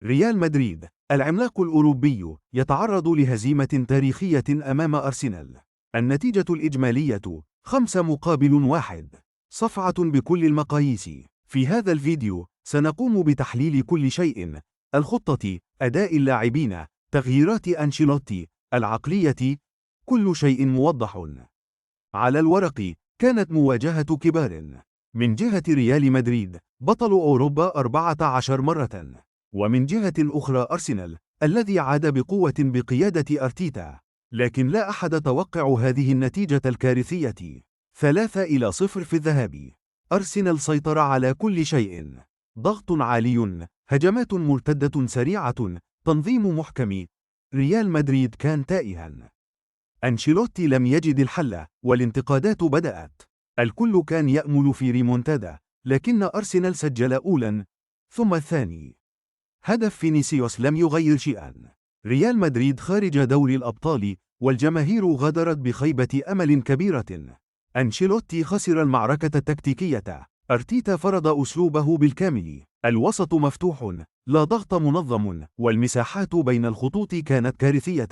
ريال مدريد العملاق الأوروبي يتعرض لهزيمة تاريخية أمام أرسنال. النتيجة الإجمالية 5-1، صفعة بكل المقاييس. في هذا الفيديو سنقوم بتحليل كل شيء: الخطة، أداء اللاعبين، تغييرات أنشيلوتي، العقلية، كل شيء موضح. على الورق كانت مواجهة كبار. من جهة ريال مدريد بطل أوروبا 14 مرة، ومن جهة أخرى أرسنال الذي عاد بقوة بقيادة أرتيتا. لكن لا أحد توقع هذه النتيجة الكارثية. 3-0 في الذهاب. أرسنال سيطر على كل شيء، ضغط عالي، هجمات مرتدة سريعة، تنظيم محكم. ريال مدريد كان تائها. أنشيلوتي لم يجد الحل، والانتقادات بدأت. الكل كان يأمل في ريمونتادا، لكن أرسنال سجل أولاً ثم الثاني. هدف فينيسيوس لم يغير شيئاً. ريال مدريد خارج دوري الأبطال، والجماهير غادرت بخيبة أمل كبيرة. أنشيلوتي خسر المعركة التكتيكية. أرتيتا فرض أسلوبه بالكامل. الوسط مفتوح، لا ضغط منظم، والمساحات بين الخطوط كانت كارثية.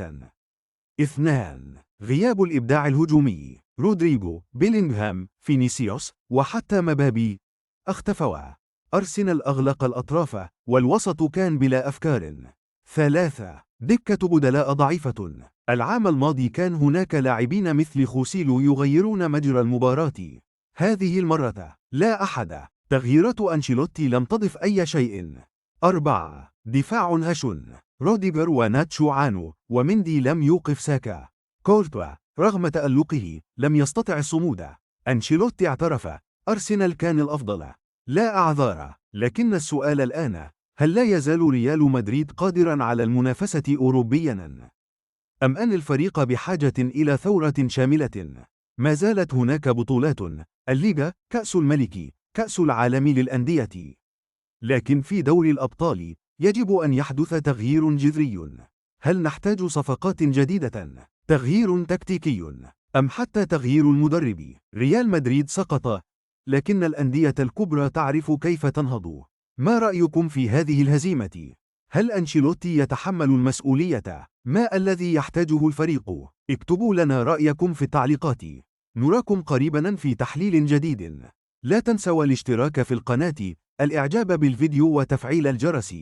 2. غياب الإبداع الهجومي. رودريغو، بيلينغهام، فينيسيوس، وحتى مبابي اختفوا. أرسنال أغلق الأطراف، والوسط كان بلا أفكار. 3. دكة بدلاء ضعيفة. العام الماضي كان هناك لاعبين مثل خوسيلو يغيرون مجرى المباراة. هذه المرة لا أحد. تغييرات أنشيلوتي لم تضف أي شيء. 4. دفاع هش. روديجر وناتشو عانوا، ومندي لم يوقف ساكا. كورتوا رغم تألقه لم يستطع الصمود. أنشيلوتي اعترف: أرسنال كان الأفضل. لا أعذار، لكن السؤال الآن: هل لا يزال ريال مدريد قادرا على المنافسة أوروبيا؟ أم أن الفريق بحاجة إلى ثورة شاملة؟ ما زالت هناك بطولات: الليغا، كأس الملك، كأس العالم للأندية. لكن في دوري الأبطال يجب أن يحدث تغيير جذري. هل نحتاج صفقات جديدة، تغيير تكتيكي، أم حتى تغيير المدرب؟ ريال مدريد سقط، لكن الأندية الكبرى تعرف كيف تنهض. ما رأيكم في هذه الهزيمة؟ هل أنشيلوتي يتحمل المسؤولية؟ ما الذي يحتاجه الفريق؟ اكتبوا لنا رأيكم في التعليقات. نراكم قريبا في تحليل جديد. لا تنسوا الاشتراك في القناة، الإعجاب بالفيديو وتفعيل الجرس.